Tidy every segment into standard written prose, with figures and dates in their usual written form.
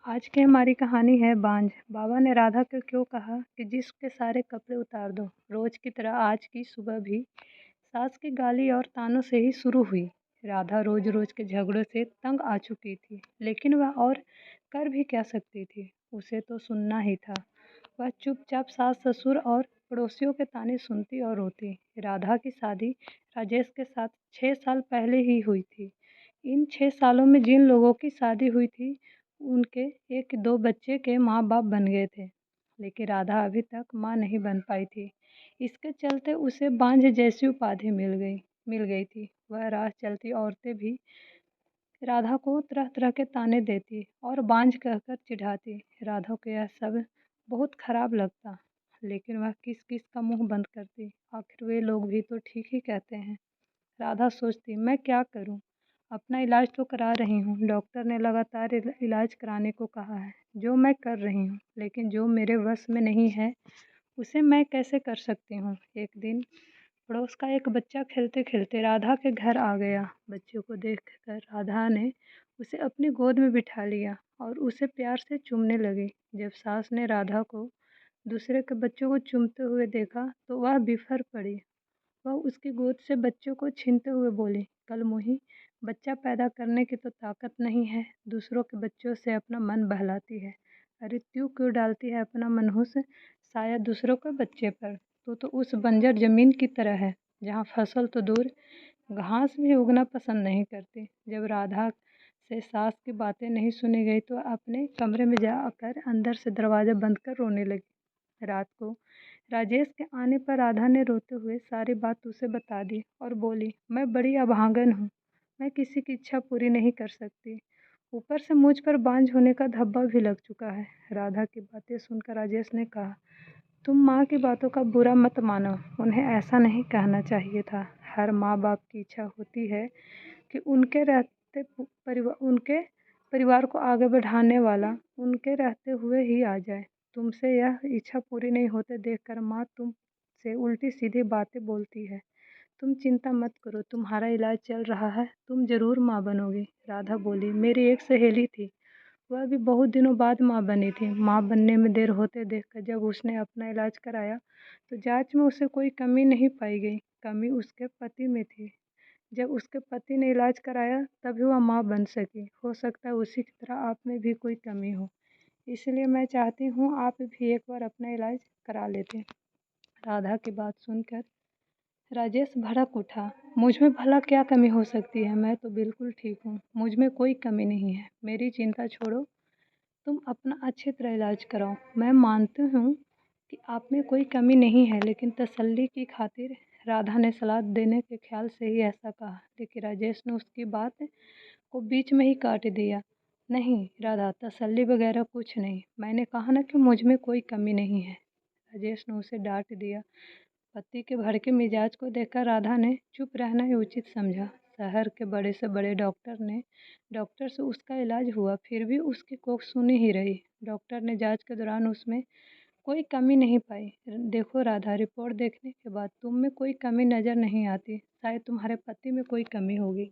आज की हमारी कहानी है बांझ। बाबा ने राधा को क्यों कहा कि जिसके सारे कपड़े उतार दो। रोज की तरह आज की सुबह भी सास की गाली और तानों से ही शुरू हुई। राधा रोज रोज के झगड़ों से तंग आ चुकी थी, लेकिन वह और कर भी क्या सकती थी। उसे तो सुनना ही था। वह चुपचाप सास ससुर और पड़ोसियों के ताने सुनती और रोती। राधा की शादी राजेश के साथ 6 साल पहले ही हुई थी। इन 6 सालों में जिन लोगों की शादी हुई थी उनके एक दो बच्चे के माँ बाप बन गए थे, लेकिन राधा अभी तक माँ नहीं बन पाई थी। इसके चलते उसे बांझ जैसी उपाधि मिल गई थी। वह राह चलती औरतें भी राधा को तरह तरह के ताने देती और बांझ कहकर चिढ़ाती। राधा को यह सब बहुत खराब लगता, लेकिन वह किस किस का मुंह बंद करती। आखिर वे लोग भी तो ठीक ही कहते हैं। राधा सोचती, मैं क्या करूं? अपना इलाज तो करा रही हूँ, डॉक्टर ने लगातार इलाज कराने को कहा है, जो मैं कर रही हूँ, लेकिन जो मेरे वश में नहीं है उसे मैं कैसे कर सकती हूँ। एक दिन पड़ोस का एक बच्चा खेलते खेलते राधा के घर आ गया। बच्चे को देखकर राधा ने उसे अपनी गोद में बिठा लिया और उसे प्यार से चूमने लगी। जब सास ने राधा को दूसरे के बच्चों को चूमते हुए देखा तो वह बिफर पड़ी। वह उसकी गोद से बच्चों को छीनते हुए बोली, कल मुही, बच्चा पैदा करने की तो ताकत नहीं है, दूसरों के बच्चों से अपना मन बहलाती है। अरे त्यों क्यों डालती है अपना मनहूस शायद दूसरों के बच्चे पर। तो उस बंजर जमीन की तरह है जहाँ फसल तो दूर घास भी उगना पसंद नहीं करती। जब राधा से सास की बातें नहीं सुनी गई तो अपने कमरे में जाकर अंदर से दरवाज़ा बंद कर रोने लगी। रात को राजेश के आने पर राधा ने रोते हुए सारी बात उसे बता दी और बोली, मैं बड़ी अभागन हूँ, मैं किसी की इच्छा पूरी नहीं कर सकती। ऊपर से मुझ पर बांझ होने का धब्बा भी लग चुका है। राधा की बातें सुनकर राजेश ने कहा, तुम माँ की बातों का बुरा मत मानो, उन्हें ऐसा नहीं कहना चाहिए था। हर माँ बाप की इच्छा होती है कि उनके परिवार को आगे बढ़ाने वाला उनके रहते हुए ही आ जाए। तुमसे यह इच्छा पूरी नहीं होते देखकर माँ तुमसे उल्टी सीधी बातें बोलती है। तुम चिंता मत करो, तुम्हारा इलाज चल रहा है, तुम जरूर माँ बनोगी। राधा बोली, मेरी एक सहेली थी, वह भी बहुत दिनों बाद माँ बनी थी। माँ बनने में देर होते देखकर जब उसने अपना इलाज कराया तो जांच में उसे कोई कमी नहीं पाई गई। कमी उसके पति में थी। जब उसके पति ने इलाज कराया तभी वह माँ बन सकी। हो सकता है उसी की तरह आप में भी कोई कमी हो, इसलिए मैं चाहती हूँ आप भी एक बार अपना इलाज करा लेते। राधा की बात सुनकर राजेश भड़क उठा, मुझ में भला क्या कमी हो सकती है? मैं तो बिल्कुल ठीक हूँ, मुझ में कोई कमी नहीं है। मेरी चिंता छोड़ो, तुम अपना अच्छी तरह इलाज कराओ। मैं मानती हूँ कि आप में कोई कमी नहीं है, लेकिन तसल्ली की खातिर राधा ने सलाह देने के ख्याल से ही ऐसा कहा, लेकिन राजेश ने उसकी बात को बीच में ही काट दिया। नहीं राधा, तसल्ली वगैरह कुछ नहीं, मैंने कहा ना कि मुझ में कोई कमी नहीं है। राजेश ने उसे डांट दिया। पति के भड़के मिजाज को देखकर राधा ने चुप रहना ही उचित समझा। शहर के बड़े से बड़े डॉक्टर से उसका इलाज हुआ, फिर भी उसकी कोख सुनी ही रही। डॉक्टर ने जांच के दौरान उसमें कोई कमी नहीं पाई। देखो राधा, रिपोर्ट देखने के बाद तुम में कोई कमी नज़र नहीं आती, शायद तुम्हारे पति में कोई कमी होगी।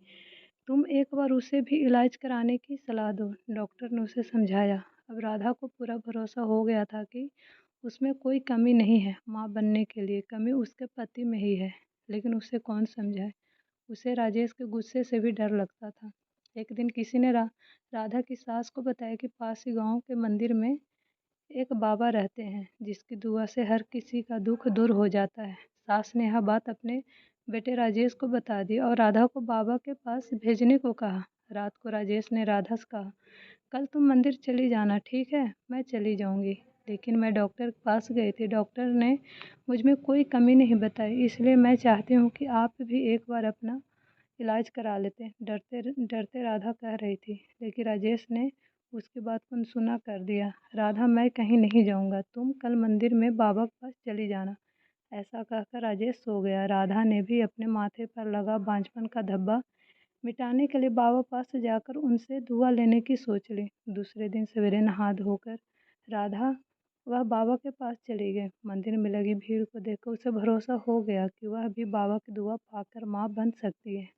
तुम एक बार उसे भी इलाज कराने की सलाह दो, डॉक्टर ने उसे समझाया। अब राधा को पूरा भरोसा हो गया था कि उसमें कोई कमी नहीं है। माँ बनने के लिए कमी उसके पति में ही है, लेकिन उसे कौन समझाए। उसे राजेश के गुस्से से भी डर लगता था। एक दिन किसी ने राधा की सास को बताया कि पास ही गांव के मंदिर में एक बाबा रहते हैं जिसकी दुआ से हर किसी का दुख दूर हो जाता है। सास ने यह बात अपने बेटे राजेश को बता दी और राधा को बाबा के पास भेजने को कहा। रात को राजेश ने राधा से कहा, कल तुम मंदिर चली जाना, ठीक है? मैं चली जाऊंगी, लेकिन मैं डॉक्टर के पास गई थी, डॉक्टर ने मुझ में कोई कमी नहीं बताई, इसलिए मैं चाहती हूँ कि आप भी एक बार अपना इलाज करा लेते। डरते डरते राधा कह रही थी, लेकिन राजेश ने उसकी बात को अनसुना कर दिया। राधा, मैं कहीं नहीं जाऊंगा, तुम कल मंदिर में बाबा के पास चली जाना। ऐसा कहकर राजेश सो गया। राधा ने भी अपने माथे पर लगा बांझपन का धब्बा मिटाने के लिए बाबा पास जाकर उनसे दुआ लेने की सोच ली। दूसरे दिन सवेरे नहा धोकर राधा वह बाबा के पास चली गई। मंदिर में लगी भीड़ को देखकर उसे भरोसा हो गया कि वह भी बाबा की दुआ पाकर माँ बन सकती है।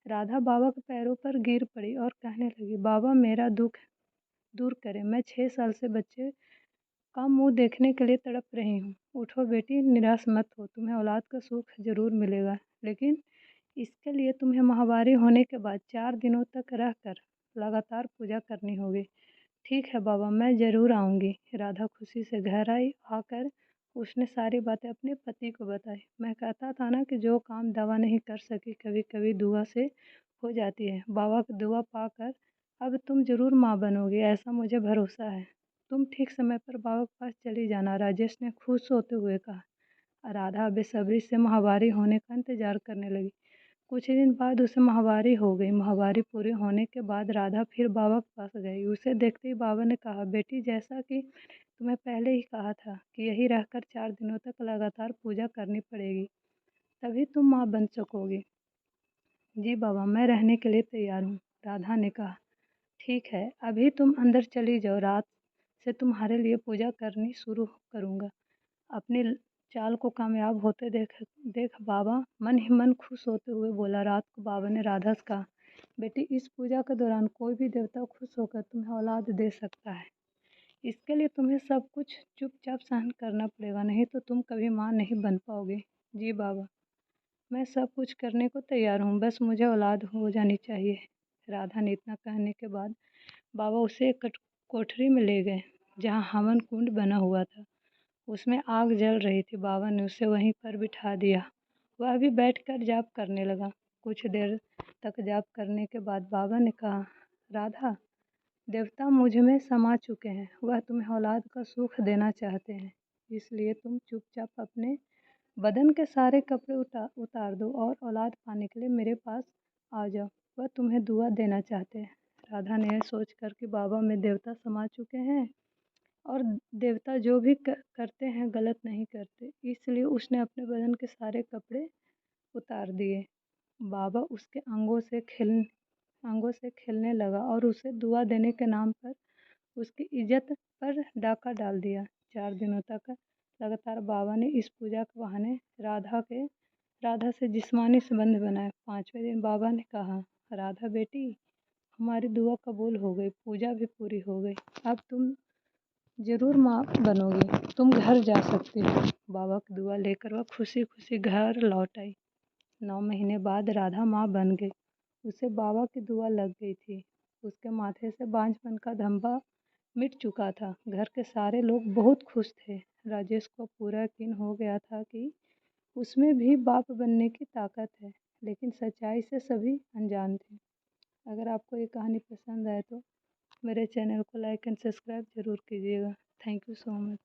राधा बाबा के पैरों पर गिर पड़ी और कहने लगी, बाबा, मेरा दुख दूर करें। मैं 6 साल से बच्चे का मुँह देखने के लिए तड़प रही हूँ। उठो बेटी, निराश मत हो, तुम्हें औलाद का सुख ज़रूर मिलेगा, लेकिन इसके लिए तुम्हें माहवारी होने के बाद 4 दिनों तक रहकर लगातार पूजा करनी होगी। ठीक है बाबा, मैं ज़रूर आऊँगी। राधा खुशी से घर आई। आकर उसने सारी बातें अपने पति को बताई। मैं कहता था ना कि जो काम दवा नहीं कर सकी, कभी कभी दुआ से हो जाती है। बाबा की दुआ पाकर अब तुम ज़रूर माँ बनोगी, ऐसा मुझे भरोसा है। तुम ठीक समय पर बाबा के पास चली जाना, राजेश ने खुश होते हुए कहा। राधा बेसब्री से माहवारी होने का इंतजार करने लगी। कुछ ही दिन बाद उसे माहवारी हो गई। माहवारी पूरी होने के बाद राधा फिर बाबा के पास गई। उसे देखते ही बाबा ने कहा, बेटी, जैसा कि तुम्हें पहले ही कहा था कि यही रहकर 4 दिनों तक लगातार पूजा करनी पड़ेगी, तभी तुम माँ बन सकोगी। जी बाबा, मैं रहने के लिए तैयार हूँ, राधा ने कहा। ठीक है, अभी तुम अंदर चली जाओ, रात से तुम्हारे लिए पूजा करनी शुरू करूँगा। अपनी चाल को कामयाब होते देख देख बाबा मन ही मन खुश होते हुए बोला। रात को बाबा ने राधा से कहा, बेटी, इस पूजा के दौरान कोई भी देवता खुश होकर तुम्हें औलाद दे सकता है। इसके लिए तुम्हें सब कुछ चुपचाप सहन करना पड़ेगा, नहीं तो तुम कभी माँ नहीं बन पाओगे। जी बाबा, मैं सब कुछ करने को तैयार हूँ, बस मुझे औलाद हो जानी चाहिए। राधा ने इतना कहने के बाद बाबा उसे एक कोठरी में ले गए, जहाँ हवन कुंड बना हुआ था। उसमें आग जल रही थी। बाबा ने उसे वहीं पर बिठा दिया। वह भी बैठकर जाप करने लगा। कुछ देर तक जाप करने के बाद बाबा ने कहा, राधा, देवता मुझ में समा चुके हैं। वह तुम्हें औलाद का सुख देना चाहते हैं, इसलिए तुम चुपचाप अपने बदन के सारे कपड़े उतार दो और औलाद पाने के लिए मेरे पास आ जाओ। वह तुम्हें दुआ देना चाहते हैं। राधा ने यह सोच कर कि बाबा में देवता समा चुके हैं और देवता जो भी करते हैं गलत नहीं करते, इसलिए उसने अपने बदन के सारे कपड़े उतार दिए। बाबा उसके अंगों से खेलने लगा और उसे दुआ देने के नाम पर उसकी इज्जत पर डाका डाल दिया। 4 दिनों तक लगातार बाबा ने इस पूजा के बहाने राधा से जिस्मानी संबंध बनाए। 5वें दिन बाबा ने कहा, राधा बेटी, हमारी दुआ कबूल हो गई, पूजा भी पूरी हो गई। अब तुम ज़रूर माँ बनोगी, तुम घर जा सकती हो। बाबा की दुआ लेकर वह खुशी खुशी घर लौट आई। 9 महीने बाद राधा माँ बन गई। उसे बाबा की दुआ लग गई थी। उसके माथे से बांझपन का धब्बा मिट चुका था। घर के सारे लोग बहुत खुश थे। राजेश को पूरा यकीन हो गया था कि उसमें भी बाप बनने की ताकत है, लेकिन सच्चाई से सभी अनजान थे। अगर आपको ये कहानी पसंद आए तो मेरे चैनल को लाइक एंड सब्सक्राइब ज़रूर कीजिएगा। Thank you so much.